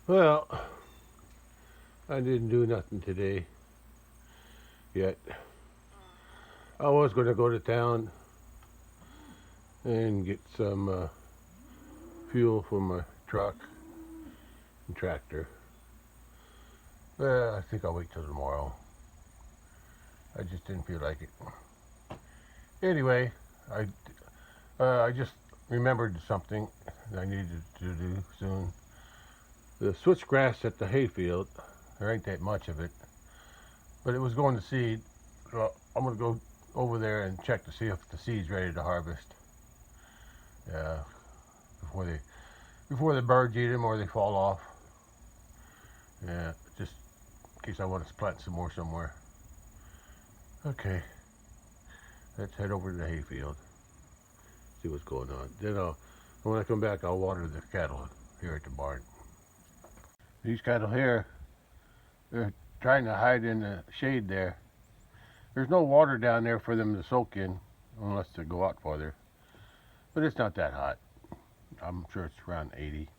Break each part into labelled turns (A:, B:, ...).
A: Well, I didn't do nothing today yet. I was going to go to town and get some fuel for my truck and tractor. I think I'll wait till tomorrow. I just didn't feel like it. Anyway, I just remembered something that I needed to do soon. The switchgrass at the hayfield, there ain't that much of it, but it was going to seed. So I'm going to go over there and check to see if the seed's ready to harvest. Yeah, before the birds eat them or they fall off. Yeah, just in case I want to plant some more somewhere. Okay, let's head over to the hayfield. See what's going on. Then when I come back, I'll water the cattle here at the barn. These cattle here, they're trying to hide in the shade there. There's no water down there for them to soak in unless they go out farther. But it's not that hot. I'm sure it's around 80.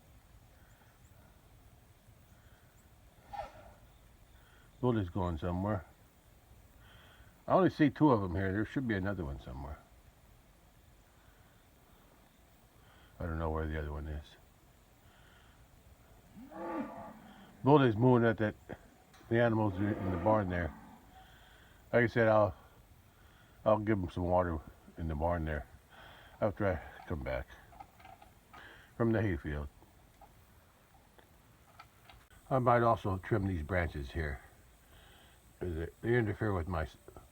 A: Bully's going somewhere. I only see two of them here. There should be another one somewhere. I don't know where the other one is. Bully's moving at the animals in the barn there. Like I said, I'll give them some water in the barn there after I come back from the hayfield. I might also trim these branches here. They interfere with my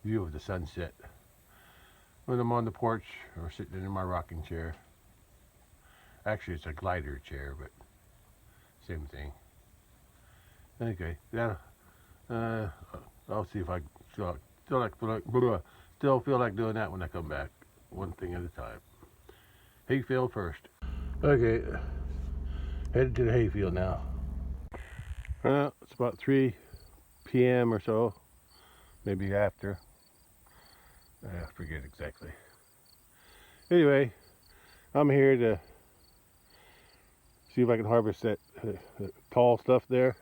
A: view of the sunset when I'm on the porch or sitting in my rocking chair. Actually, it's a glider chair, but same thing. Okay, yeah. I'll see if I still feel like doing that when I come back. One thing at a time. Hayfield first. Okay, headed to the hayfield now. It's about 3 p.m. or so, maybe after. I forget exactly. Anyway, I'm here to see if I can harvest that tall stuff there.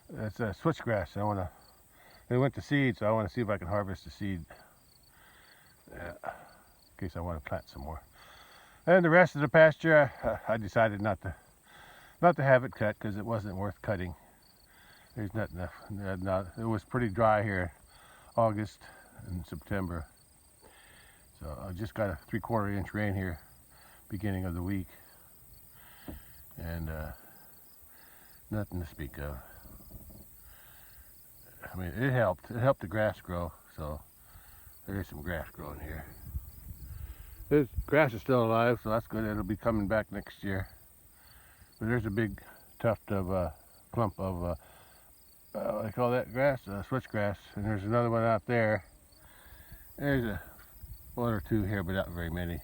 A: That's switchgrass. It went to seed, so I want to see if I can harvest the seed in case I want to plant some more. And the rest of the pasture, I decided not to have it cut because it wasn't worth cutting. There's not enough. It was pretty dry here, August and September. So I just got a 3/4 inch rain here, beginning of the week, and nothing to speak of. I mean, it helped. It helped the grass grow. So there's some grass growing here. This grass is still alive, so that's good. It'll be coming back next year. But there's a big tuft of clump of what do they call that grass? Switchgrass. And there's another one out there. There's one or two here, but not very many.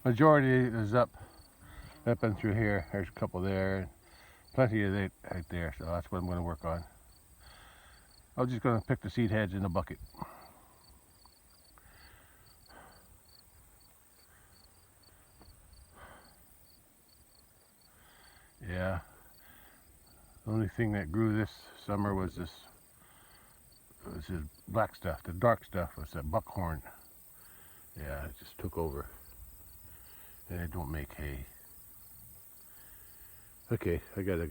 A: Majority is up and through here. There's a couple there, and plenty of it right there. So that's what I'm going to work on. I'm just going to pick the seed heads in a bucket. Yeah. The only thing that grew this summer was this black stuff. The dark stuff was that buckhorn. Yeah, it just took over. And it don't make hay. Okay, I gotta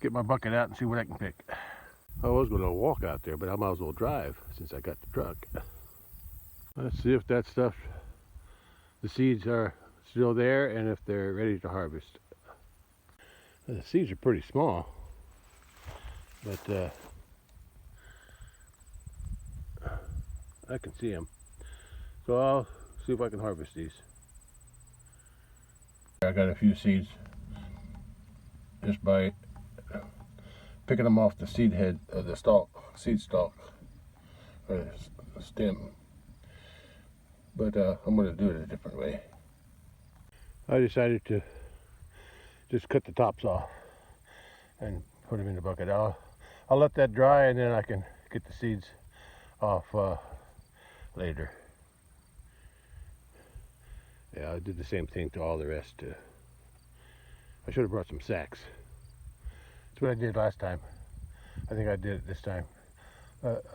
A: get my bucket out and see what I can pick. I was gonna walk out there, but I might as well drive since I got the truck. Let's see if that stuff, the seeds are still there and if they're ready to harvest. The seeds are pretty small, but I can see them. So I'll see if I can harvest these. I got a few seeds just by picking them off the seed head, the stalk, seed stalk, or the stem. But I'm going to do it a different way. I decided to just cut the tops off and put them in the bucket. I'll let that dry and then I can get the seeds off later. Yeah, I did the same thing to all the rest. I should have brought some sacks. That's what I did last time. I think I did it this time.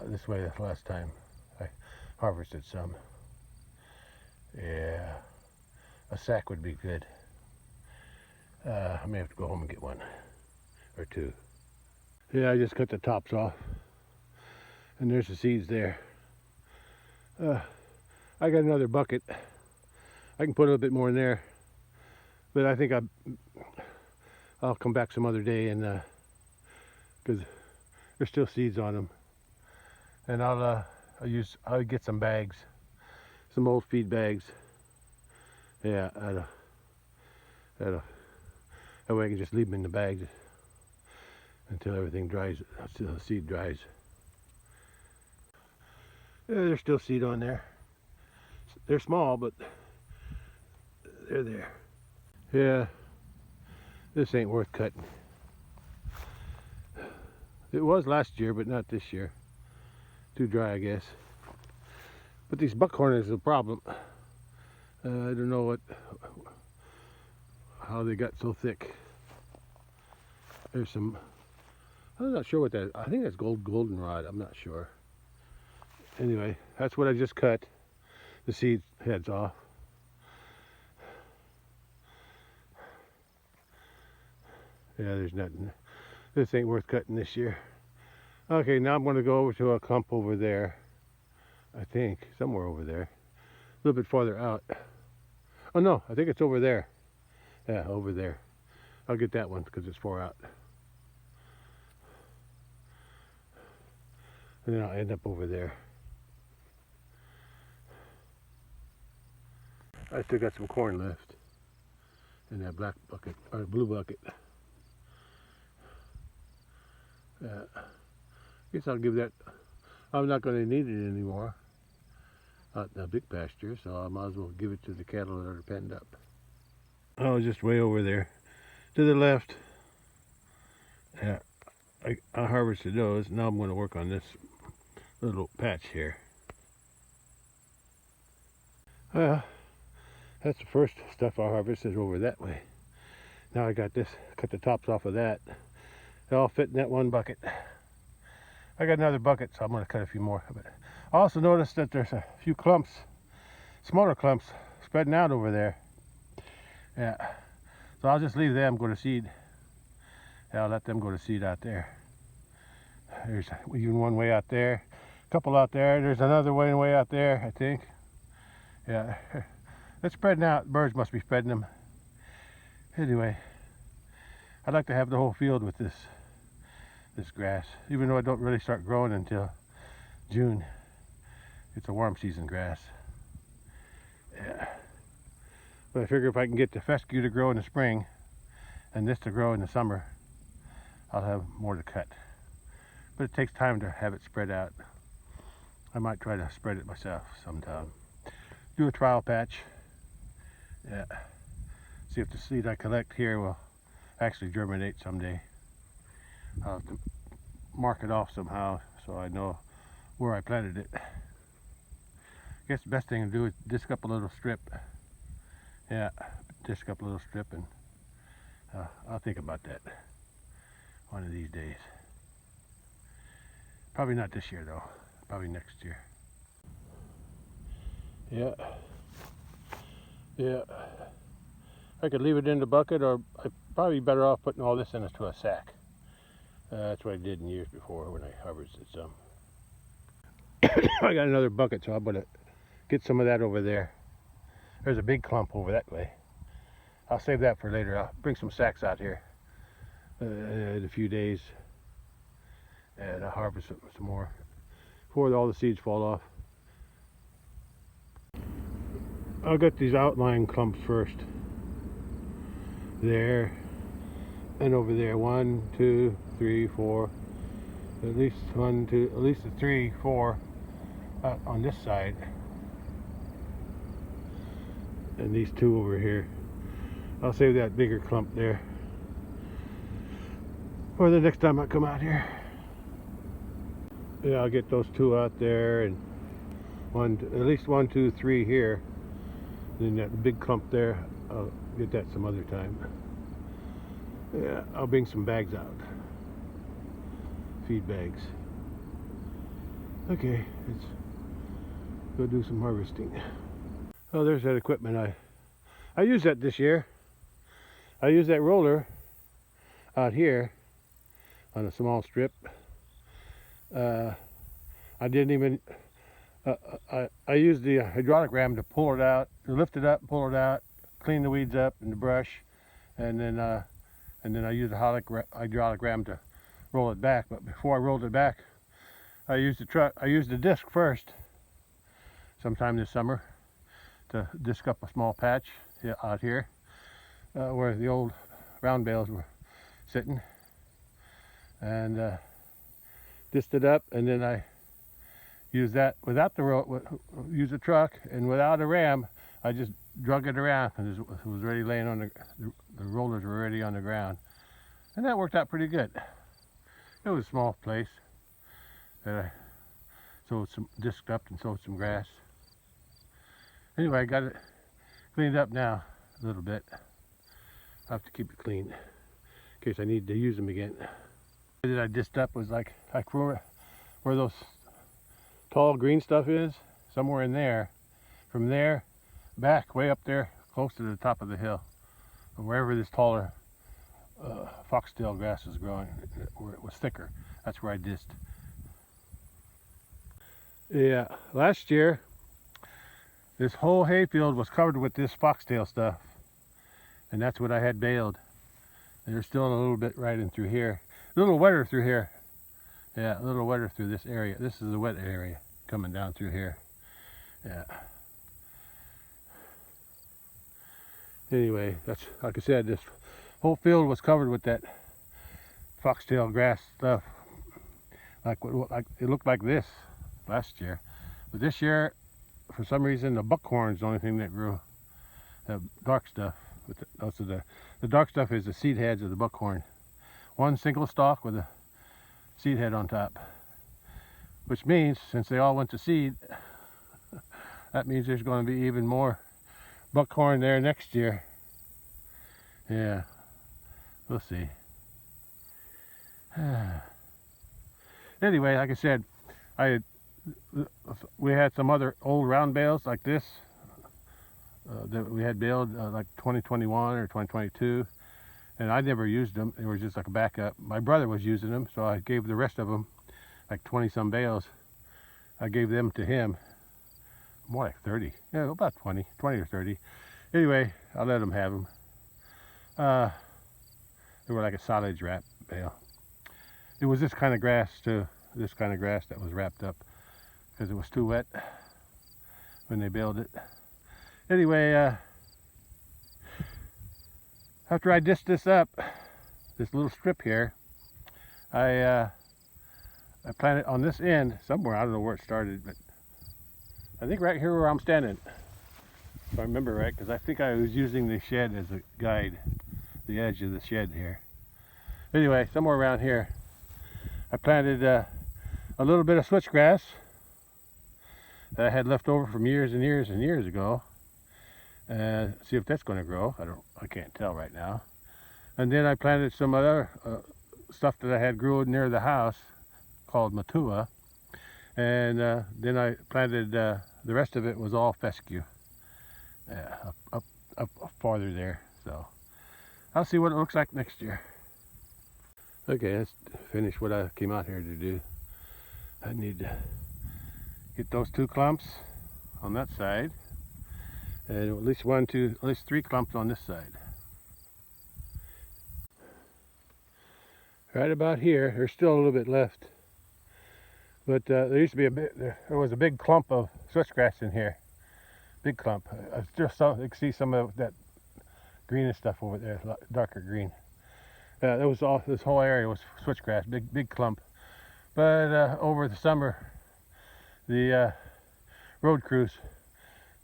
A: This way the last time. I harvested some. Yeah, a sack would be good. I may have to go home and get one or two. Yeah, I just cut the tops off, and there's the seeds there. I got another bucket. I can put a little bit more in there, but I think I'll come back some other day, and because there's still seeds on them, and I'll get some bags, some old feed bags. Yeah, that way I can just leave them in the bags until everything dries, until the seed dries. Yeah, there's still seed on there. They're small, but they're there. Yeah, this ain't worth cutting. It was last year, but not this year. Too dry, I guess. But these buckhorn is a problem. I don't know how they got so thick. There's some, I'm not sure what that is. I think that's goldenrod, I'm not sure. Anyway, that's what I just cut the seed heads off. Yeah, there's nothing. This ain't worth cutting this year. Okay, now I'm going to go over to a clump over there. I think, somewhere over there. A little bit farther out. Oh no, I think it's over there. Yeah, over there. I'll get that one because it's far out. And then I'll end up over there. I still got some corn left in that black bucket, or blue bucket. I guess I'll give that, I'm not going to need it anymore out in the big pasture, so I might as well give it to the cattle that are penned up. Oh, just way over there to the left. Yeah, I harvested those. Now I'm going to work on this little patch here. That's the first stuff I harvested over that way. Now I got this, cut the tops off of that. They all fit in that one bucket. I got another bucket, so I'm going to cut a few more. But I also noticed that there's a few clumps, smaller clumps, spreading out over there. Yeah, so I'll just leave them go to seed. Yeah, I'll let them go to seed out there. There's even one way out there, a couple out there. There's another way out there, I think. Yeah, it's spreading out. Birds must be spreading them. Anyway, I'd like to have the whole field with this grass, even though I don't really start growing until June. It's a warm season grass. Yeah. But I figure if I can get the fescue to grow in the spring and this to grow in the summer, I'll have more to cut. But it takes time to have it spread out. I might try to spread it myself sometime. Do a trial patch. Yeah. See if the seed I collect here will actually germinate someday. I'll have to mark it off somehow so I know where I planted it. I guess the best thing to do is disc up a little strip. Yeah, disc up a little strip, and I'll think about that one of these days. Probably not this year though, probably next year. Yeah. I could leave it in the bucket, or I'd probably be better off putting all this into a sack. That's what I did in years before when I harvested some. I got another bucket, so I'm gonna get some of that over there. There's a big clump over that way. I'll save that for later. I'll bring some sacks out here in a few days, and I'll harvest some more before all the seeds fall off. I'll get these outlying clumps first. There and over there. 1, 2, 3, 4. At least 1, 2, at least 3, 4 on this side. And these 2 over here. I'll save that bigger clump there for the next time I come out here. Yeah, I'll get those 2 out there, and at least 1, 2, 3 here. Then that big clump there, I'll get that some other time. Yeah, I'll bring some bags out. feed bags. Okay, let's go do some harvesting. Oh, there's that equipment. I used that this year. I used that roller out here on a small strip. I didn't even, I used the hydraulic ram to pull it out, to lift it up, pull it out, clean the weeds up and the brush, and then I used the hydraulic ram to roll it back. But before I rolled it back, I used the disc first, sometime this summer, to disc up a small patch out here where the old round bales were sitting, and disced it up, and then I used that without use a truck, and without a ram I just drug it around, and it was already laying on the rollers were already on the ground, and that worked out pretty good. It was a small place that I sowed some, disced up and sowed some grass. Anyway, I got it cleaned up now a little bit. I have to keep it clean in case I need to use them again. That I disced up was like where those tall green stuff is, somewhere in there. From there back way up there close to the top of the hill, wherever this taller foxtail grass is growing, where it was thicker, that's where I disced. Yeah, last year this whole hayfield was covered with this foxtail stuff, and that's what I had baled. There's still a little bit right in through here. A little wetter through here. Yeah, a little wetter through this area. This is the wet area coming down through here. Yeah. Anyway, that's, like I said, this whole field was covered with that foxtail grass stuff. Like it looked like this last year. But this year, for some reason, the buckhorn's the only thing that grew. The dark stuff. Also the dark stuff is the seed heads of the buckhorn. One single stalk with a seed head on top. Which means, since they all went to seed, that means there's going to be even more buckhorn there next year. Yeah, we'll see. Anyway, like I said, we had some other old round bales like this that we had baled like 2021 or 2022, and I never used them. They were just like a backup. My brother was using them, so I gave the rest of them, like 20 some bales, I gave them to him. More like 30, yeah, about 20 or 30. Anyway, I let him have them. They were like a silage wrap bale. It was this kind of grass too, this kind of grass that was wrapped up because it was too wet when they baled it. Anyway, after I disced this up, this little strip here, I planted on this end somewhere. I don't know where it started, but I think right here where I'm standing, if I remember right, because I think I was using the shed as a guide, the edge of the shed here. Anyway, somewhere around here, I planted a little bit of switchgrass that I had left over from years and years and years ago. See if that's going to grow. I can't tell right now. And then I planted some other stuff that I had grew near the house called matua, and then I planted the rest of it was all fescue. Yeah, up farther there. So I'll see what it looks like next year. Okay, let's finish what I came out here to do. I need to get those 2 clumps on that side, and at least 3 clumps on this side. Right about here, there's still a little bit left, but there used to be there was a big clump of switchgrass in here. Big clump. I just saw, you can see some of that greenish stuff over there, darker green. That was all. This whole area was switchgrass, big clump. But over the summer, the road crews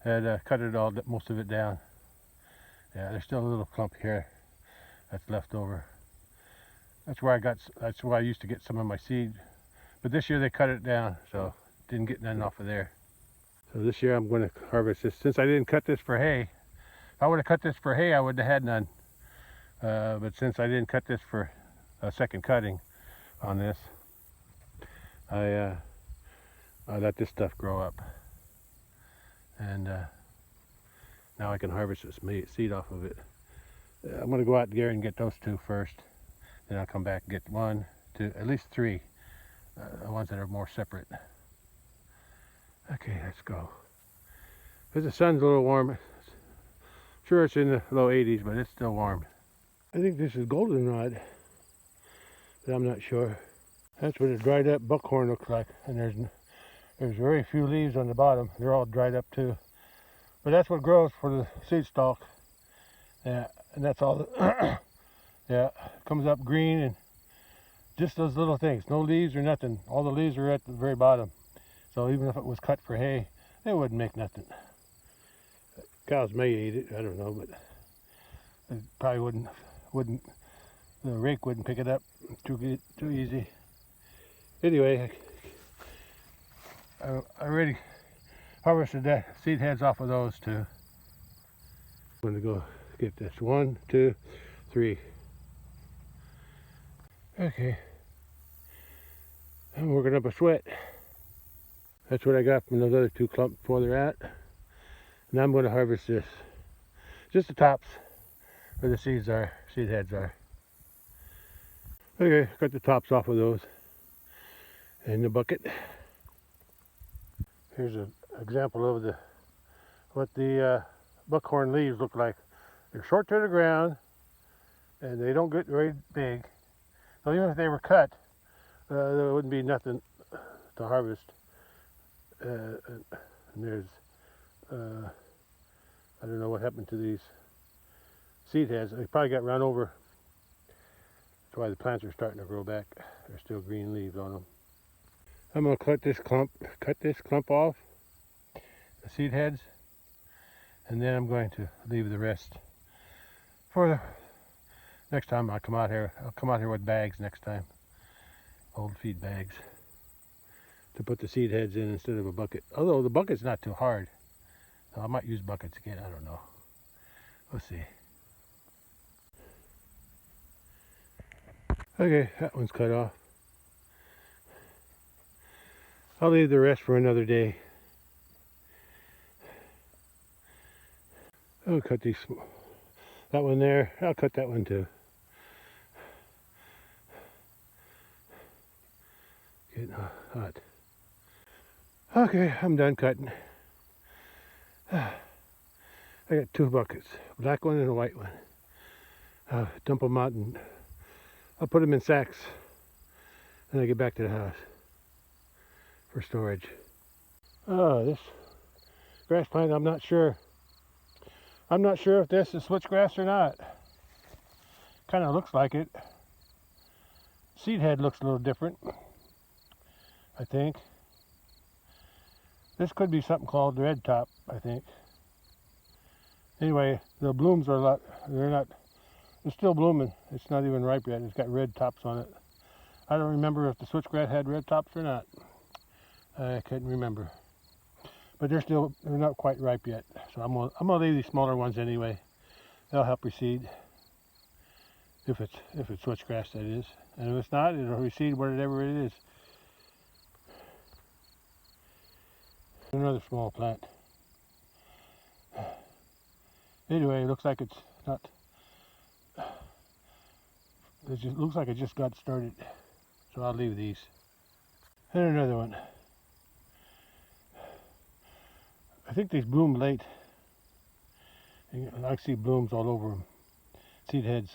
A: had cut it all, most of it down. Yeah, there's still a little clump here that's left over. That's where I used to get some of my seed. But this year they cut it down, so didn't get none off of there. So this year I'm going to harvest this. Since I didn't cut this for hay, if I would have cut this for hay, I wouldn't have had none. But since I didn't cut this for a second cutting on this, I let this stuff grow up, and now I can harvest this seed off of it. I'm going to go out there and get those two first, then I'll come back and get one, two, at least three, ones that are more separate. Okay, let's go. Because the sun's a little warm. Sure, it's in the low 80s, but it's still warm. I think this is goldenrod, but I'm not sure. That's what a dried up buckhorn looks like, and there's very few leaves on the bottom. They're all dried up too. But that's what grows for the seed stalk. Yeah, and that's all. Yeah, comes up green and just those little things. No leaves or nothing. All the leaves are at the very bottom. So even if it was cut for hay, it wouldn't make nothing. Cows may eat it, I don't know, but it probably wouldn't. The rake wouldn't pick it up too easy. Anyway, I already harvested the seed heads off of those two. I'm going to go get this. 1, 2, 3. Okay. I'm working up a sweat. That's what I got from those other two clumps where they're at. Now I'm going to harvest this. Just the tops where the seed heads are. Okay, cut the tops off of those in the bucket. Here's an example of what the buckhorn leaves look like. They're short to the ground and they don't get very big. So even if they were cut, there wouldn't be nothing to harvest. And there's, I don't know what happened to these seed heads. They probably got run over. That's why the plants are starting to grow back. There's still green leaves on them. I'm going to cut this clump off, the seed heads, and then I'm going to leave the rest for the next time I come out here. I'll come out here with bags next time, old feed bags, to put the seed heads in instead of a bucket. Although the bucket's not too hard, so I might use buckets again. I don't know. We'll see. Okay, that one's cut off. I'll leave the rest for another day. I'll cut that one there. I'll cut that one too. Getting hot. Okay, I'm done cutting. I got two buckets, a black one and a white one. I'll dump them out and I'll put them in sacks when I get back to the house for storage. Oh, this grass plant, I'm not sure. I'm not sure if this is switchgrass or not. Kind of looks like it. Seed head looks a little different, I think. This could be something called red top, I think. Anyway, the blooms are they're still blooming. It's not even ripe yet. It's got red tops on it. I don't remember if the switchgrass had red tops or not. I couldn't remember. But they're not quite ripe yet. So I'm gonna leave these smaller ones anyway. They'll help reseed. If it's switchgrass, that is. And if it's not, it'll reseed whatever it is. Another small plant. Anyway, it looks like it's not. It just looks like it just got started. So I'll leave these. And another one. I think these bloom late. I see blooms all over them. Seed heads.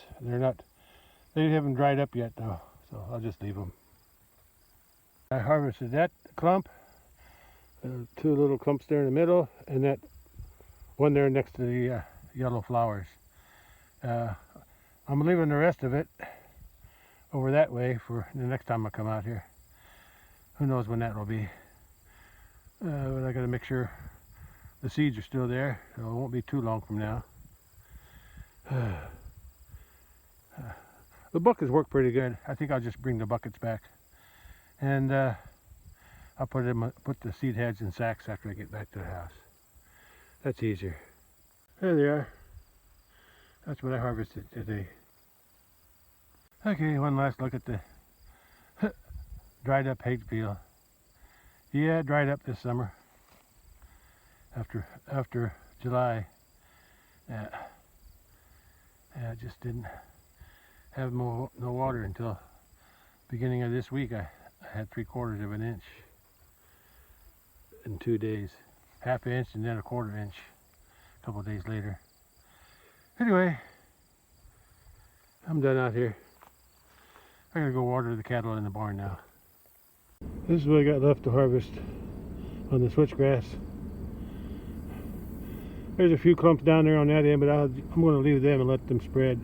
A: They haven't dried up yet though, so I'll just leave them. I harvested that clump, two little clumps there in the middle, and that one there next to the yellow flowers. I'm leaving the rest of it over that way for the next time I come out here. Who knows when that will be. But I gotta make sure the seeds are still there, so it won't be too long from now. The buckets work pretty good. I think I'll just bring the buckets back, and I'll put the seed heads in sacks after I get back to the house. That's easier. There they are. That's what I harvested today. Okay, one last look at the dried up hate peel. Yeah, it dried up this summer. After July, yeah, it just didn't have no water until beginning of this week. I had 3/4 of an inch in 2 days, half inch and then a 1/4 inch a couple of days later. Anyway, I'm done out here. I gotta go water the cattle in the barn now. This is what I got left to harvest on the switchgrass. There's a few clumps down there on that end, but I'm going to leave them and let them spread.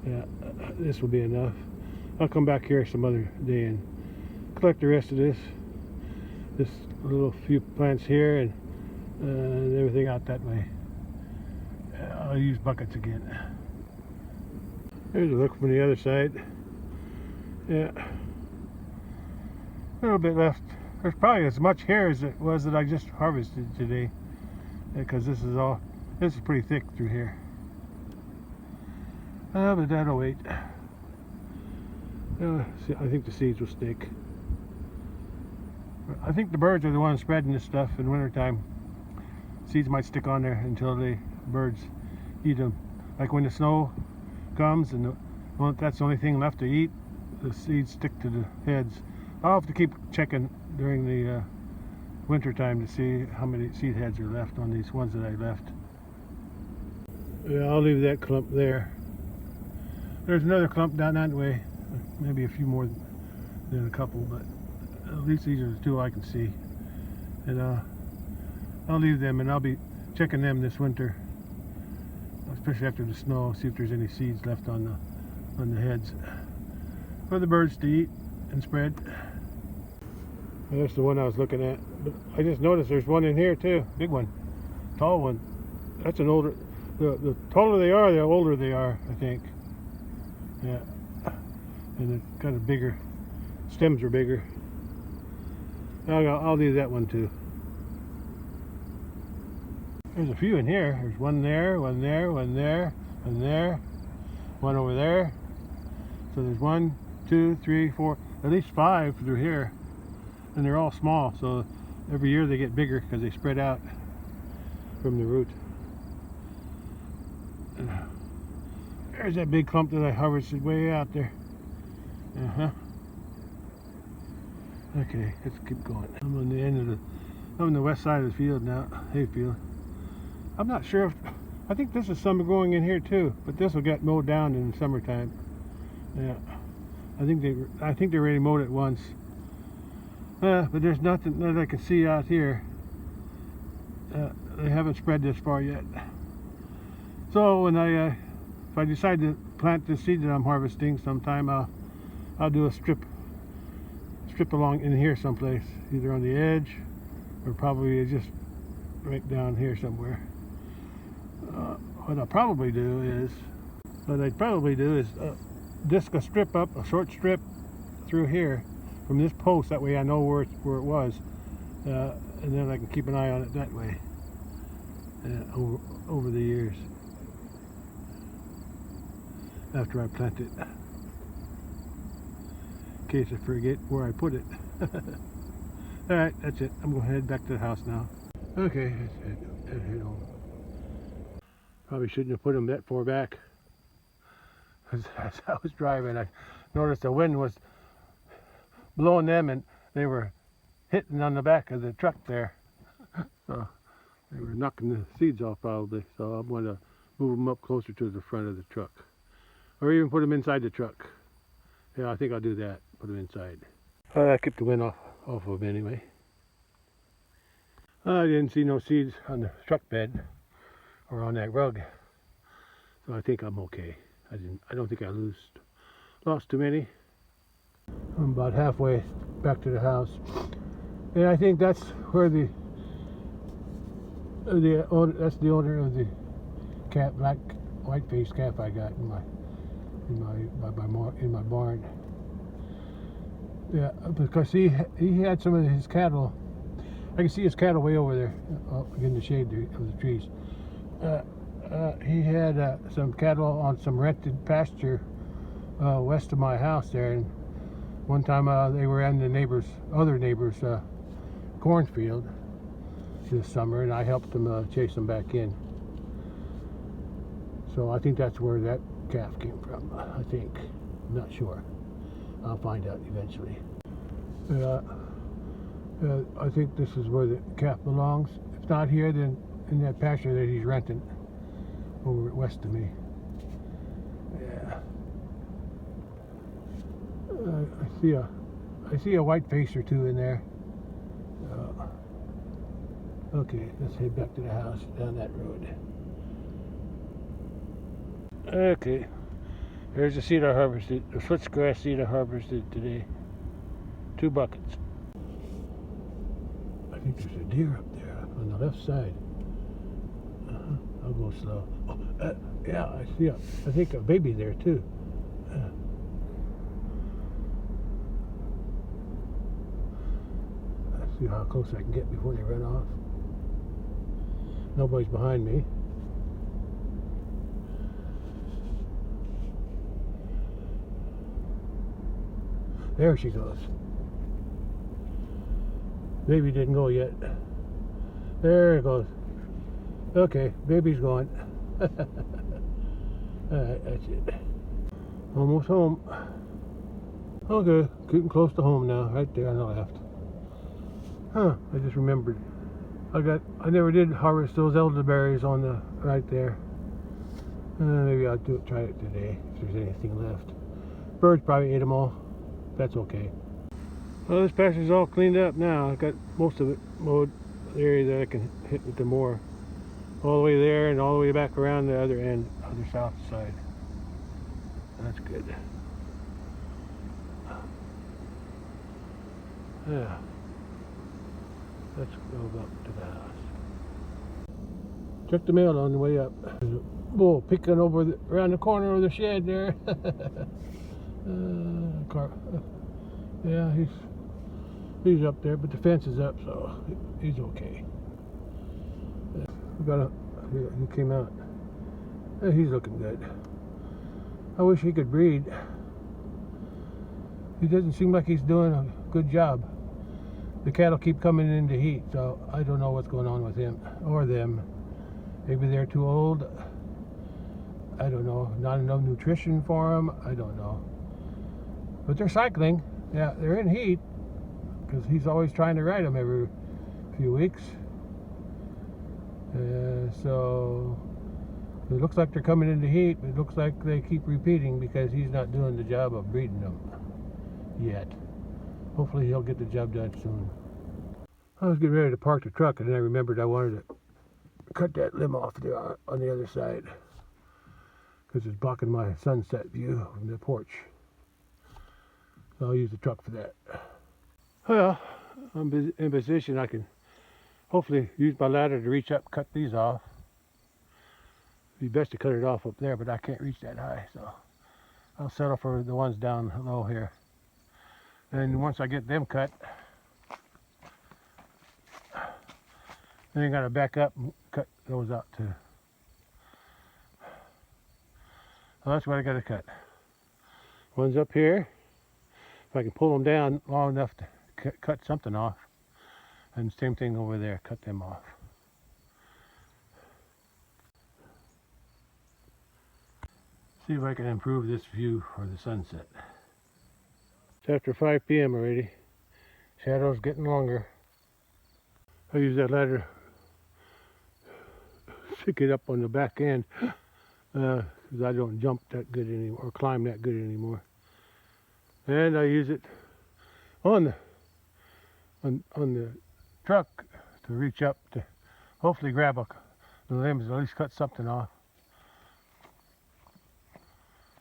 A: Yeah, this will be enough. I'll come back here some other day and collect the rest of this little few plants here and everything out that way. I'll use buckets again. There's a look from the other side. Yeah, a little bit left. There's probably as much here as it was that I just harvested today, because this is pretty thick through here. But that'll wait. I think the seeds will stick. I think the birds are the ones spreading this stuff in wintertime. Seeds might stick on there until the birds eat them. Like when the snow comes and that's the only thing left to eat, the seeds stick to the heads. I'll have to keep checking during the winter time to see how many seed heads are left on these ones that I left. Yeah, I'll leave that clump there. There's another clump down that way, maybe a few more than a couple, but at least these are the two I can see. And I'll leave them, and I'll be checking them this winter, especially after the snow, see if there's any seeds left on the heads for the birds to eat and spread. Well, that's the one I was looking at, but I just noticed there's one in here too, big one, tall one. That's an older, the taller they are, the older they are, I think. Yeah, and it's kind of bigger, stems are bigger. I'll leave that one too. There's a few in here. There's one there, one there, one there, one there, one over there. So there's 1, 2, 3, 4, at least 5 through here, and they're all small. So every year they get bigger because they spread out from the root. There's that big clump that I harvested way out there. Okay, let's keep going. I'm on the end of I'm on the west side of the field now, hayfield. I'm not sure if, I think this is some growing in here too, but this will get mowed down in the summertime. Yeah, I think they already mowed it once. But there's nothing that I can see out here. They haven't spread this far yet. So when if I decide to plant this seed that I'm harvesting sometime, I'll do a strip along in here someplace, either on the edge or probably just right down here somewhere. What I'd probably do is disc a strip up, a short strip through here from this post. That way I know where it was, and then I can keep an eye on it that way over the years after I plant it, in case I forget where I put it. Alright, that's it. I'm going to head back to the house now. Okay, that's it. Probably shouldn't have put them that far back. As I was driving, I noticed the wind was blowing them and they were hitting on the back of the truck there. So they were knocking the seeds off probably. So I'm going to move them up closer to the front of the truck. Or even put them inside the truck. Yeah, I think I'll do that. Put them inside. I kept the wind off of them anyway. I didn't see no seeds on the truck bed or on that rug, so I think I'm okay. I don't think I lost too many. I'm about halfway back to the house, and I think that's where that's the owner of the calf, black white-faced calf I got in my barn. Yeah, because he had some of his cattle. I can see his cattle way over there in the shade of the trees. He had some cattle on some rented pasture west of my house there, and one time they were in the other neighbors' cornfield this summer, and I helped them chase them back in. So I think that's where that calf came from. I think. I'm not sure. I'll find out eventually. I think this is where the calf belongs. If not here, then in that pasture that he's renting over west of me. Yeah. I see a white face or two in there. Okay, let's head back to the house down that road. Okay, here's the seed I harvested, the switchgrass seed I harvested today. 2 buckets. I think there's a deer up there on the left side. I'll go slow. Oh, yeah, I see. I think a baby there too. Let's see how close I can get before they run off. Nobody's behind me. There she goes. Baby didn't go yet. There it goes. Okay, baby's going. Alright, that's it. Almost home. Okay, getting close to home now, right there on the left. I just remembered. I never did harvest those elderberries on the right there. Maybe I'll try it today if there's anything left. Birds probably ate them all. That's okay. Well, this pasture's all cleaned up now. I've got most of it mowed, the area that I can hit with the mower. All the way there and all the way back around the other end, other south side. That's good. Yeah. Let's go up to the house. Check the mail on the way up. There's a bull picking over around the corner of the shed there. Yeah, he's up there, but the fence is up, so he's okay. He came out. He's looking good. I wish he could breed. He doesn't seem like he's doing a good job. The cattle keep coming into heat, so I don't know what's going on with him or them. Maybe they're too old. I don't know. Not enough nutrition for them. I don't know. But they're cycling. Yeah, they're in heat because he's always trying to ride them every few weeks. So it looks like they're coming into heat, but it looks like they keep repeating because he's not doing the job of breeding them yet. Hopefully he'll get the job done soon. I was getting ready to park the truck and then I remembered I wanted to cut that limb off there on the other side because it's blocking my sunset view from the porch. So I'll use the truck for that. Well, I'm in position. I can hopefully use my ladder to reach up, cut these off. It'd be best to cut it off up there, but I can't reach that high, so I'll settle for the ones down low here. And once I get them cut, then I gotta back up and cut those out too. So that's what I gotta cut. One's up here. If I can pull them down long enough to cut something off. And same thing over there, cut them off. See if I can improve this view for the sunset. It's after 5 p.m. already. Shadow's getting longer. I use that ladder to stick it up on the back end because I don't jump that good anymore or climb that good anymore. And I use it on the truck to reach up to hopefully grab the limbs, at least cut something off.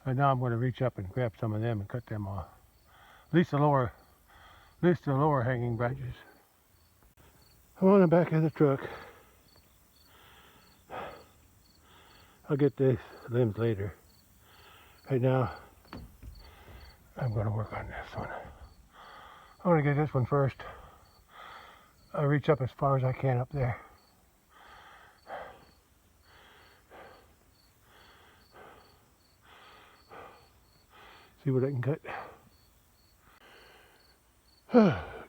A: And now I'm going to reach up and grab some of them and cut them off. At least the lower hanging branches. I'm on the back of the truck. I'll get these limbs later. Right now, I'm going to work on this one. I'm going to get this one first. I'll reach up as far as I can up there. See what I can cut.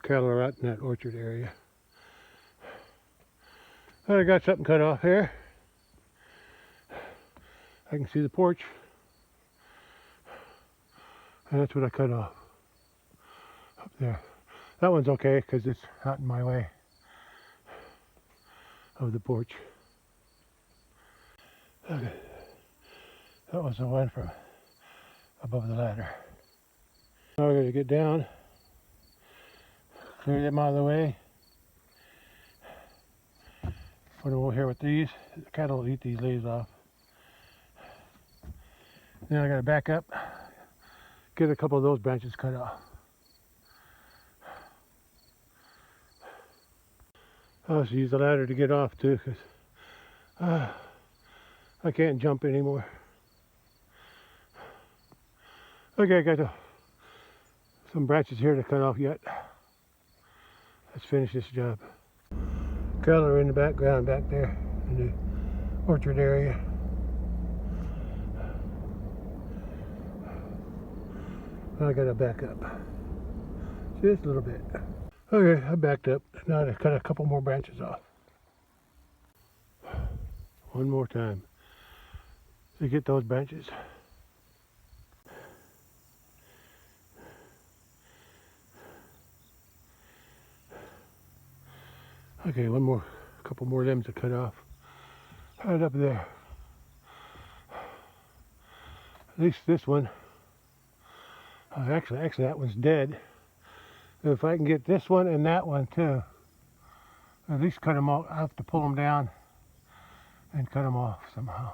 A: Cattle are out in that orchard area. I got something cut off here. I can see the porch. And that's what I cut off. Up there. That one's okay because it's not in my way of the porch. Okay. That was the one from above the ladder. Now we're going to get down, clear them out of the way. Put them over here with these. The cattle will eat these leaves off. Then I got to back up, get a couple of those branches cut off. I also use the ladder to get off too, because I can't jump anymore. Okay, I got some branches here to cut off yet. Let's finish this job. Cattle are in the background back there in the orchard area. I gotta back up just a little bit. Okay, I backed up. Now I cut a couple more branches off. One more time to get those branches. Okay, a couple more limbs to cut off. Right up there. At least this one. Actually, that one's dead. If I can get this one and that one too, at least cut them off. I have to pull them down and cut them off somehow.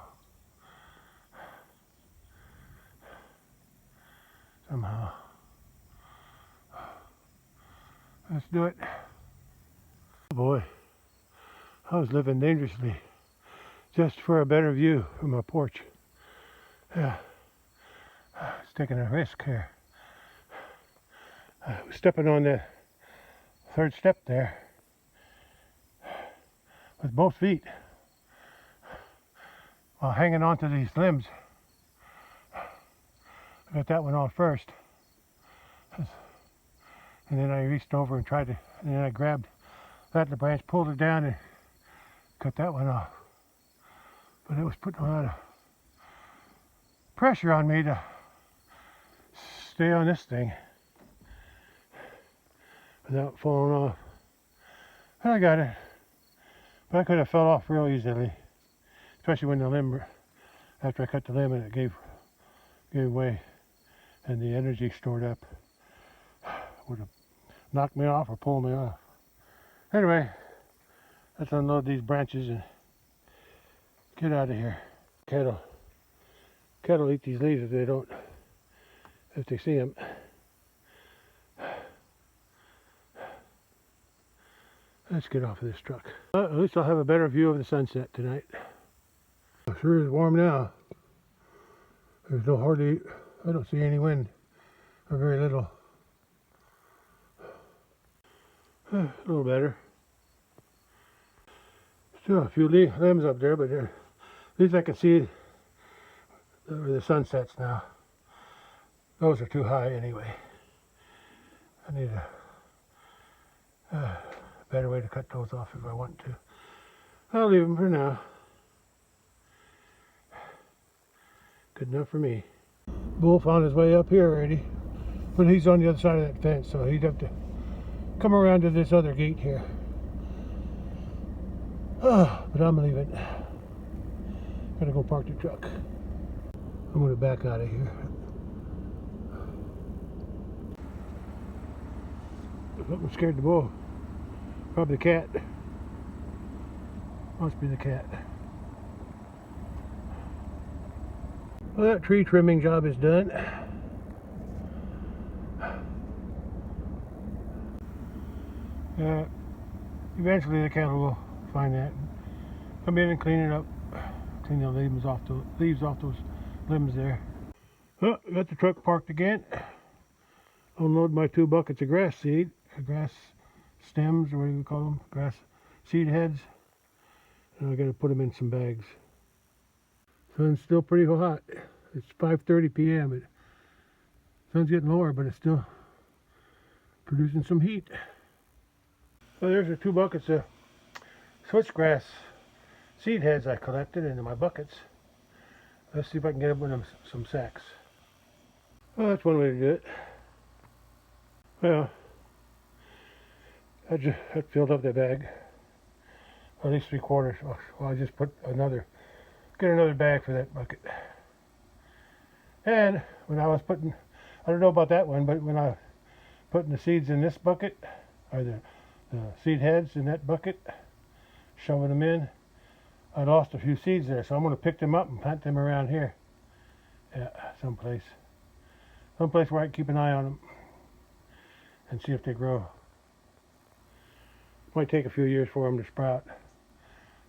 A: Let's do it. Oh boy, I was living dangerously just for a better view from my porch. Yeah, it's taking a risk here. I was stepping on the third step there with both feet while hanging on to these limbs. I got that one off first, and then I reached over and and then I grabbed that the branch, pulled it down and cut that one off. But it was putting a lot of pressure on me to stay on this thing without falling off. And I got it. But I could have fell off real easily. Especially when the limb, after I cut the limb and it gave way and the energy stored up would have knocked me off or pulled me off. Anyway, let's unload these branches and get out of here. Cattle eat these leaves if they see them. Let's get off of this truck. At least I'll have a better view of the sunset tonight. It sure is warm now. There's I don't see any wind, or very little. A little better. Still a few limbs up there, but at least I can see where the sun sets now. Those are too high anyway. I need a better way to cut those off if I want to. I'll leave them for now. Good enough for me. Bull found his way up here already, but he's on the other side of that fence, so he'd have to come around to this other gate here. But I'm leaving. Gotta go park the truck. I'm gonna back out of here. Something scared the bull. Probably the cat. Must be the cat. Well, that tree trimming job is done. Eventually the cattle will find that. Come in and clean it up. Clean the leaves off those limbs there. Oh, got the truck parked again. Unload my 2 buckets of grass seed, grass stems, or what do we call them? Grass seed heads. And I got to put them in some bags. Sun's still pretty hot. It's 5:30 p.m. Sun's getting lower, but it's still producing some heat. So there's the 2 buckets of switchgrass seed heads I collected into my buckets. Let's see if I can get them in some sacks. Well, that's one way to do it. Well, I filled up that bag, at least 3/4. Well, I just get another bag for that bucket. And when I was putting, I don't know about that one, but when I was putting the seeds in this bucket, or the seed heads in that bucket, shoving them in, I lost a few seeds there, so I'm going to pick them up and plant them around here. Yeah, someplace where I can keep an eye on them and see if they grow. Might take a few years for them to sprout.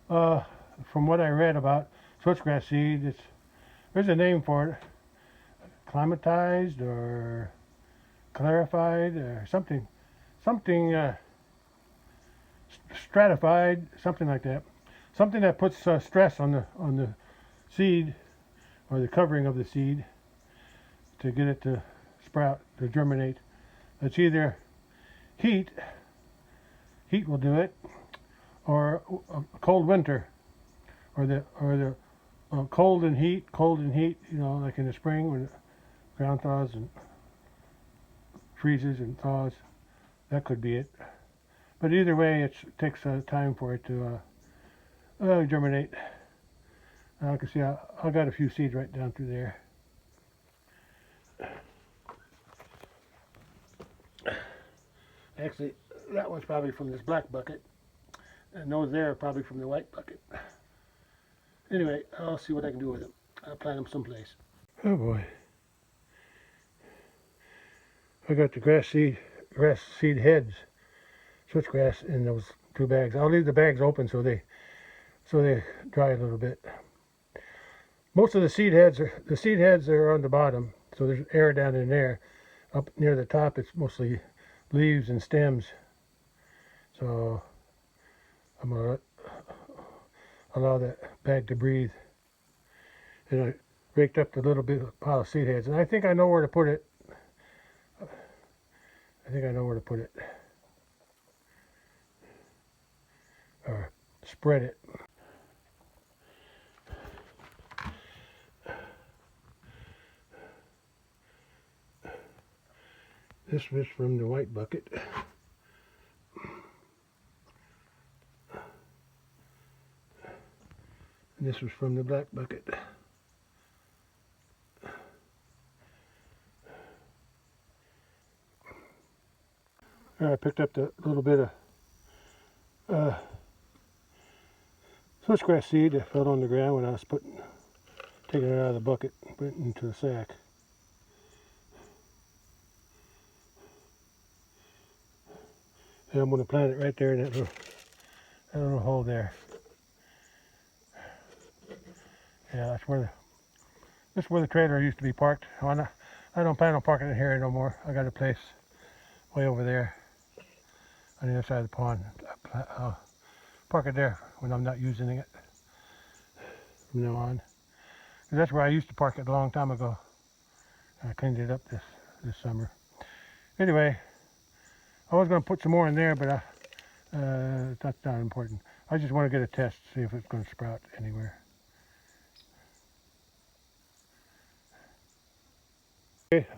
A: From what I read about switchgrass seed, there's a name for it, climatized or clarified or something stratified, something like that. Something that puts stress on the seed or the covering of the seed to get it to sprout, to germinate. It's either heat will do it, or a cold winter, or the cold and heat, you know, like in the spring when the ground thaws and freezes and thaws. That could be it. But either way, it takes time for it to germinate. I can see I got a few seeds right down through there. Actually, that one's probably from this black bucket, and those there are probably from the white bucket. Anyway, I'll see what I can do with them. I'll plant them someplace. Oh boy. I got the grass seed heads, switchgrass, in those 2 bags. I'll leave the bags open so they dry a little bit. Most of the seed heads are on the bottom, so there's air down in there. Up near the top, it's mostly leaves and stems. So I'm gonna allow that bag to breathe. And I raked up the little bit of pile of seed heads, and I think I know where to put it. Or spread it. This was from the white bucket. And this was from the black bucket. I picked up the little bit of switchgrass seed that fell on the ground when I was taking it out of the bucket and putting it into a sack. And I'm going to plant it right there in that little hole there. Yeah, that's where the trailer used to be parked. I don't plan on parking it here no more. I got a place way over there on the other side of the pond. I'll park it there when I'm not using it from now on. And that's where I used to park it a long time ago. I cleaned it up this summer. Anyway, I was going to put some more in there, but that's not important. I just want to get a test, see if it's going to sprout anywhere. Okay,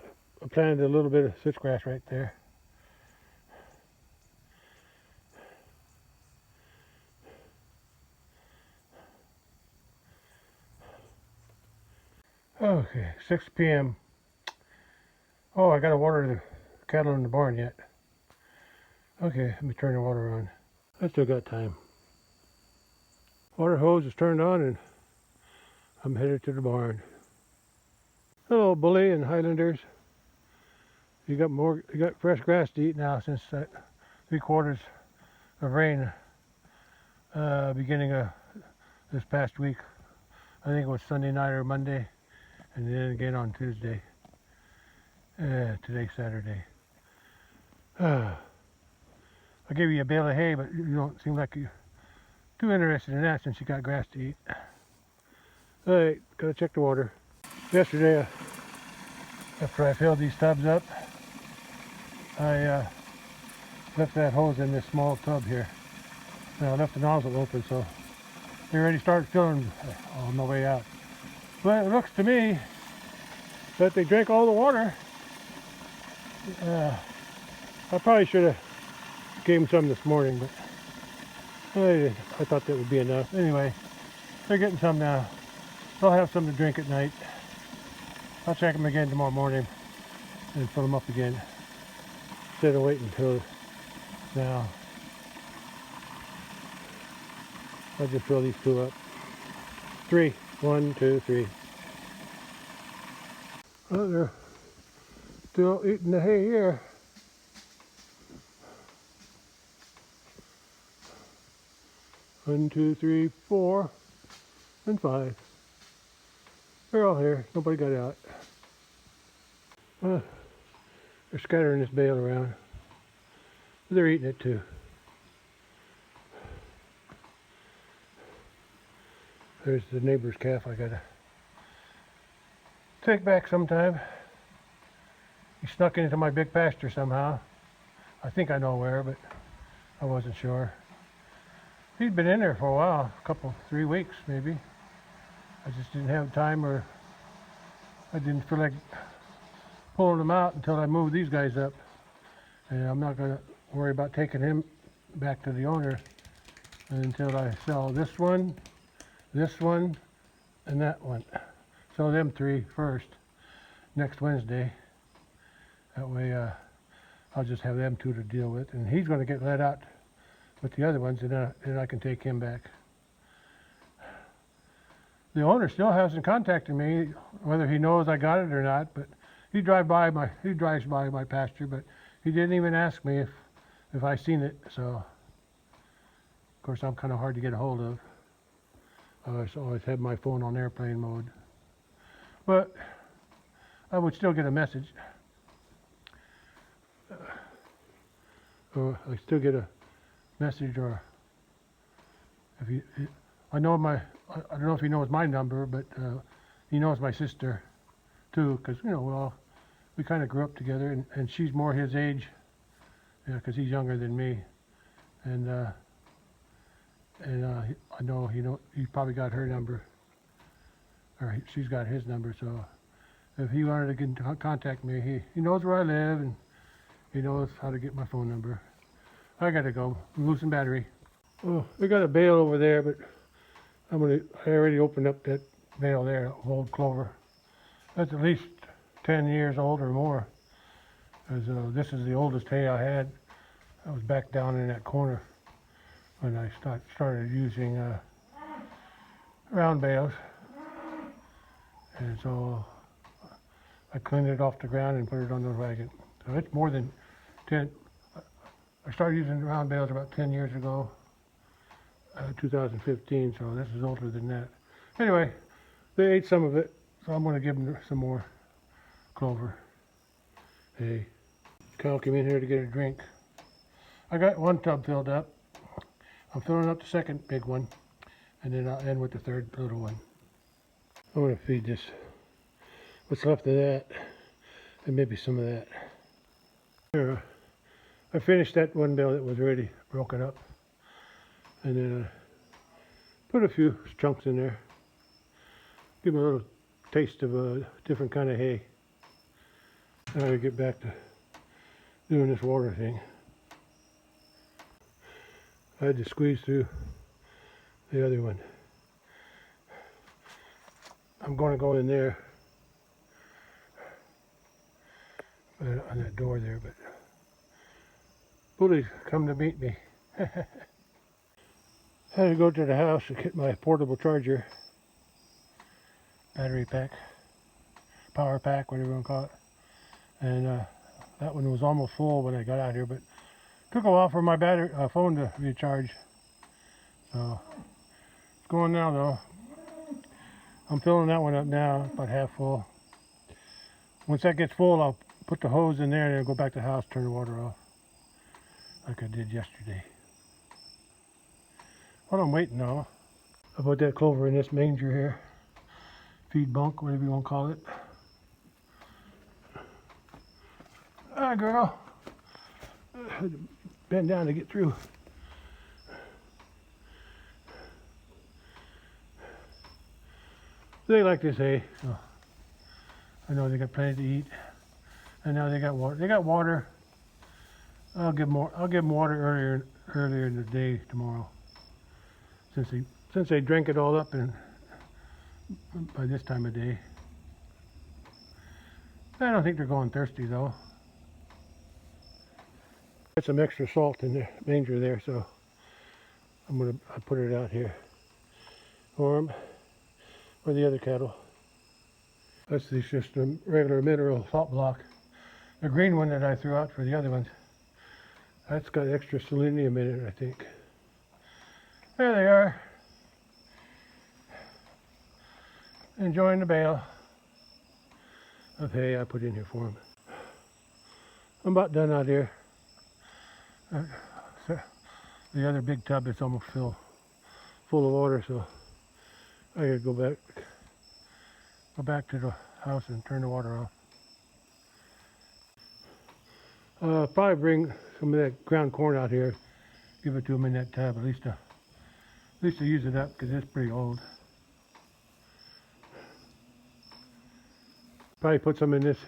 A: I planted a little bit of switchgrass right there. Okay, 6 p.m. Oh, I gotta water the cattle in the barn yet. Okay, let me turn the water on. I still got time. Water hose is turned on and I'm headed to the barn. Hello, Bully and Highlanders. You got fresh grass to eat now since that 3/4 of rain beginning of this past week. I think it was Sunday night or Monday, and then again on Tuesday. Today's Saturday. I gave you a bale of hay, but you don't seem like you're too interested in that since you got grass to eat. Alright, gotta check the water. Yesterday, after I filled these tubs up, I left that hose in this small tub here. And I left the nozzle open, so they already started filling on the way out. But it looks to me that they drank all the water. I probably should have gave them some this morning, but I thought that would be enough. Anyway, they're getting some now. They'll have some to drink at night. I'll check them again tomorrow morning and fill them up again instead of waiting until now. I'll just fill these two up. 3. 1, 2, 3. Oh, they're still eating the hay here. One, 2, 3, 4, and 5. They're all here. Nobody got out. They're scattering this bale around. They're eating it too. There's the neighbor's calf I gotta take back sometime. He snuck into my big pasture somehow. I think I know where, but I wasn't sure. He'd been in there for a while, 3 weeks maybe. I just didn't have time, or I didn't feel like pulling him out until I moved these guys up. And I'm not gonna worry about taking him back to the owner until I sell this one, and that one. Sell them 3 first next Wednesday. That way I'll just have them 2 to deal with, and he's going to get let out with the other ones, and then I can take him back. The owner still hasn't contacted me, whether he knows I got it or not, but he drives by my pasture, but he didn't even ask me if I seen it. So of course I'm kind of hard to get a hold of. I always have my phone on airplane mode, but I would still get a message. Or I still get a message, or if he, I don't know if he knows my number, but he knows my sister too, because we kind of grew up together, and she's more his age, because he's younger than me, and I know he probably got her number, or she's got his number. So if he wanted to get in contact me, he knows where I live, and he knows how to get my phone number. I gotta go. I'm losing battery. Oh, we got a bale over there, but I already opened up that bale there, old clover. That's at least 10 years old or more. This is the oldest hay I had. I was back down in that corner when I started using round bales. And so I cleaned it off the ground and put it on the wagon. So it's more than 10. I started using round bales about 10 years ago, 2015, so this is older than that. Anyway, they ate some of it, so I'm going to give them some more clover. Hey, Kyle came in here to get a drink. I got one tub filled up. I'm filling up the second big one, and then I'll end with the third little one. I'm going to feed this what's left of that, and maybe some of that. Here, I finished that one bale that was already broken up, and then put a few chunks in there. Give them a little taste of a different kind of hay. Now I get back to doing this water thing. I had to squeeze through the other one. I'm going to go in there on that door there, but bullies come to meet me. Had to go to the house to get my portable charger, battery pack, power pack, whatever you want to call it. And that one was almost full when I got out here, but took a while for my phone to recharge. So it's going now though. I'm filling that one up now, about half full. Once that gets full, I'll put the hose in there and then go back to the house, turn the water off, like I did yesterday. While I'm waiting though, I put that clover in this manger here, feed bunk, whatever you want to call it. Hi girl, I had to bend down to get through. They like this hay, so I know they got plenty to eat. And now they got water. They got water. I'll give more. I'll give them water earlier in the day tomorrow. Since they drank it all up and by this time of day. I don't think they're going thirsty though. Got some extra salt in the manger there, so I'll put it out here for them, for the other cattle. That's just a regular mineral salt block. The green one that I threw out for the other ones, that's got extra selenium in it, I think. There they are, enjoying the bale of hay I put in here for them. I'm about done out here. The other big tub is almost full of water, so I gotta go back to the house and turn the water off. Probably bring some of that ground corn out here, give it to them in that tub. At least to use it up, because it's pretty old. Probably put some in this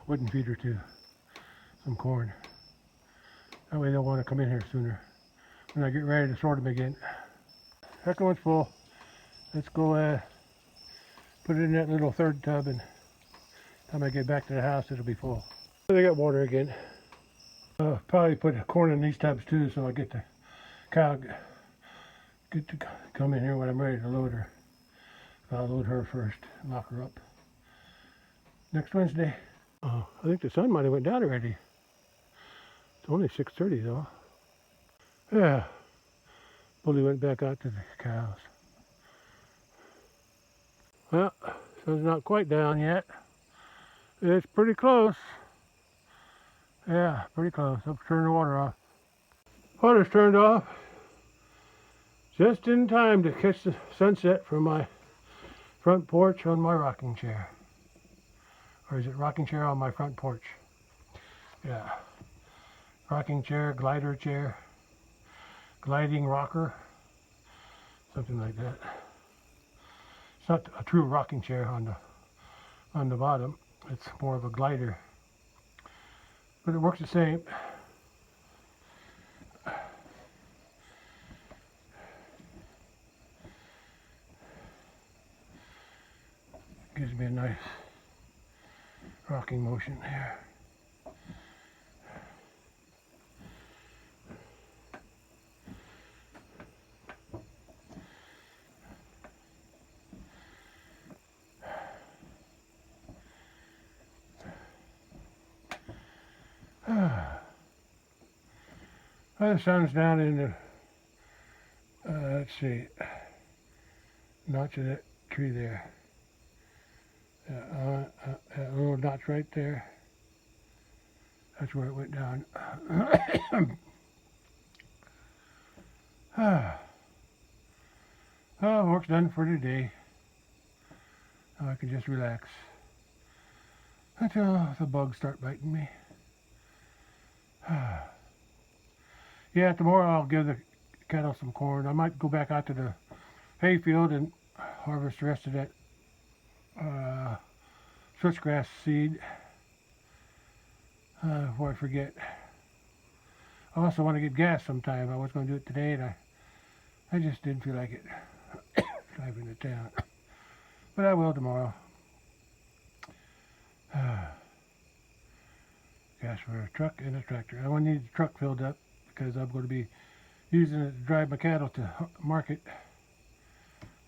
A: wooden feeder too, some corn. That way they'll want to come in here sooner when I get ready to sort them again. Second one's full. Let's go put it in that little third tub, and by the time I get back to the house it'll be full. They got water again. Probably put corn in these tubs too, so I get the cow get to come in here when I'm ready to load her. I'll load her first, lock her up. Next Wednesday. I think the sun might have went down already. It's only 6:30 though. Yeah. Bully went back out to the cows. Well, sun's not quite down yet. It's pretty close. Yeah, pretty close. I'll turn the water off. Water's turned off just in time to catch the sunset from my front porch on my rocking chair. Or is it rocking chair on my front porch? Yeah. Rocking chair, glider chair, gliding rocker, something like that. It's not a true rocking chair on the bottom. It's more of a glider, but it works the same. Gives me a nice rocking motion here. The sun's down in the, let's see, notch of that tree there. That little notch right there, that's where it went down. Oh, work's done for today. Now I can just relax until the bugs start biting me. Yeah, tomorrow I'll give the cattle some corn. I might go back out to the hay field and harvest the rest of that switchgrass seed before I forget. I also want to get gas sometime. I was going to do it today, and I just didn't feel like it driving to town. But I will tomorrow. Gas for a truck and a tractor. I want to need the truck filled up because I'm going to be using it to drive my cattle to market,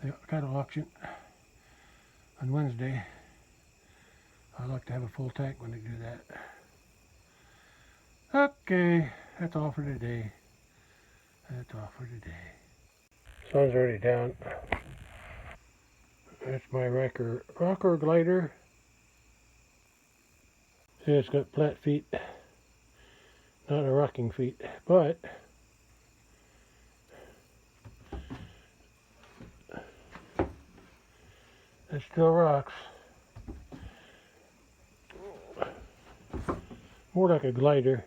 A: the cattle auction on Wednesday. I'd like to have a full tank when they do that. Okay, that's all for today. That's all for today. Sun's already down. That's my rocker glider. See, it's got flat feet, not a rocking feet, but it still rocks. More like a glider.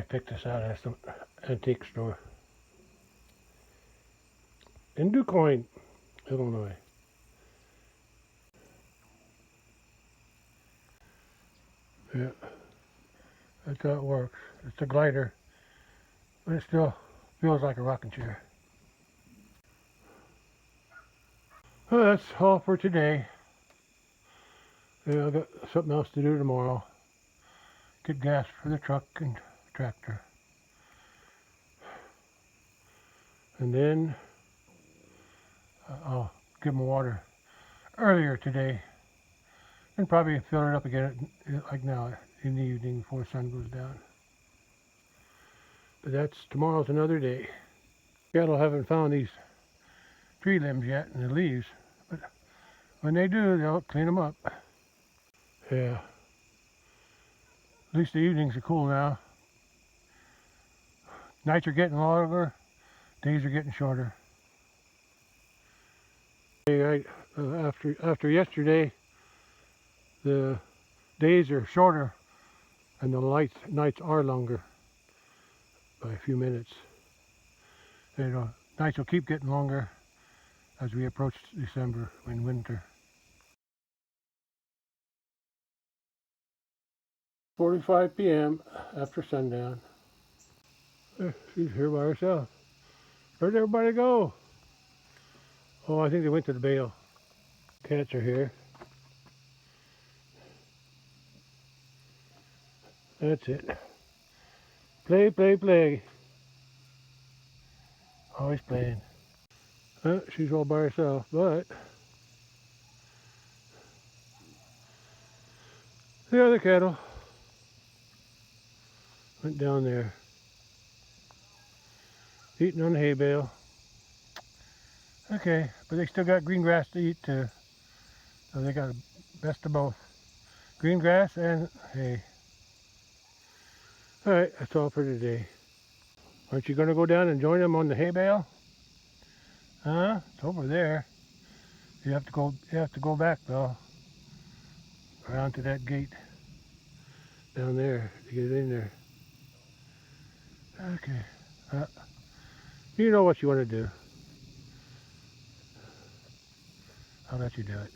A: picked this out at some antique store in DuQuoin, Illinois. Yeah, that's how it works. It's a glider, but it still feels like a rocking chair. Well, that's all for today. Yeah, I got something else to do tomorrow. Get gas for the truck and tractor. And then I'll give them water earlier today and probably fill it up again like now in the evening before the sun goes down. But tomorrow's another day. Cattle haven't found these tree limbs yet and the leaves, but when they do, they'll clean them up. Yeah. At least the evenings are cool now. Nights are getting longer, days are getting shorter. After yesterday, the days are shorter and the nights are longer by a few minutes. Nights will keep getting longer as we approach December and winter. 4:45 p.m. after sundown. She's here by herself. Where'd everybody go? Oh, I think they went to the bale. Cats are here. That's it. Play, play, play. Always playing. She's all by herself, but the other cattle went down there, eating on the hay bale. Okay, but they still got green grass to eat too. So they got the best of both. Green grass and hay. Alright, that's all for today. Aren't you going to go down and join them on the hay bale? Huh? It's over there. You have to go back though. Around to that gate. Down there to get in there. Okay. You know what you want to do. I'll let you do it.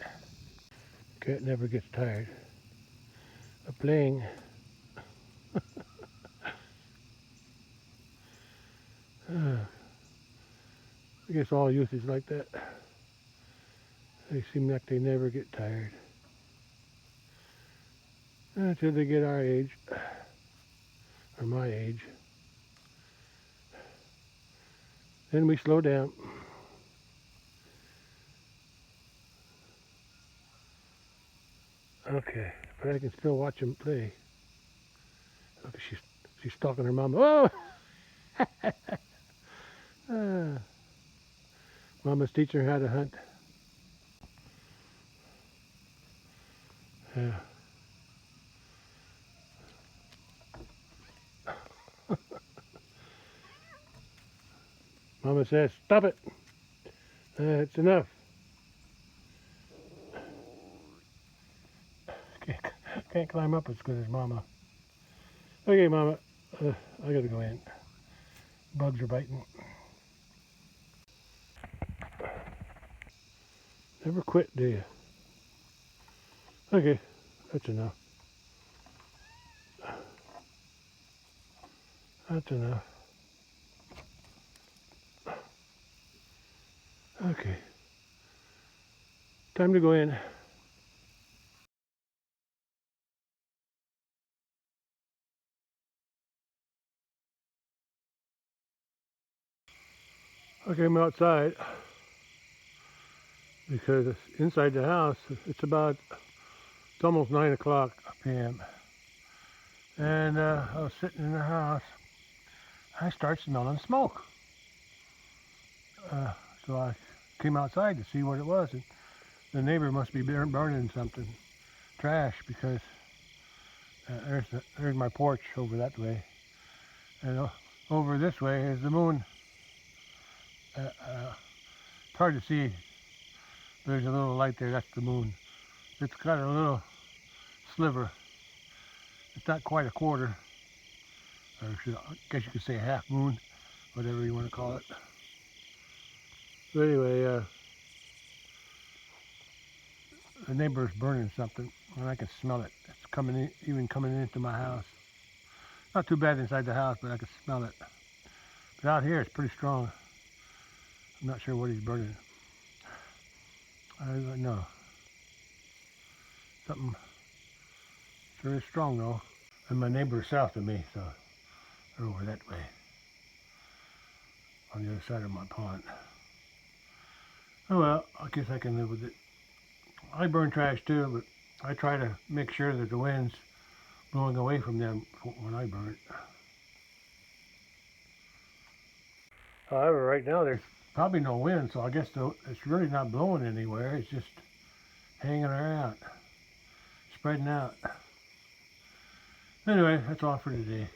A: Cat never gets tired of playing. I guess all youth is like that. They seem like they never get tired. Until they get our age. Or my age. Then we slow down. Okay, but I can still watch them play. Look, she's stalking her mama. Oh! Mama's teaching her how to hunt. Yeah. Mama says, stop it. It's enough. Can't climb up as good as Mama. Okay, Mama. I gotta go in. Bugs are biting. Never quit, do you? Okay, that's enough. That's enough. Okay. Time to go in. Okay, I'm outside because it's inside the house. It's almost 9 o'clock p.m. And I was sitting in the house. I started smelling smoke. So I came outside to see what it was. And the neighbor must be burning something, trash, because there's my porch over that way. And over this way is the moon. It's hard to see. There's a little light there, that's the moon. It's got a little sliver. It's not quite a quarter or I guess you could say a half moon, whatever you want to call it. But anyway, the neighbor's burning something, and I can smell it. It's coming in, even coming into my house. Not too bad inside the house, but I can smell it. But out here, it's pretty strong. I'm not sure what he's burning. I don't know. Something sure is strong though. And my neighbor is south of me, so they're over that way, on the other side of my pond. Oh well, I guess I can live with it. I burn trash too, but I try to make sure that the wind's blowing away from them when I burn it. However, right now there's probably no wind, so I guess it's really not blowing anywhere. It's just hanging around, spreading out. Anyway, that's all for today.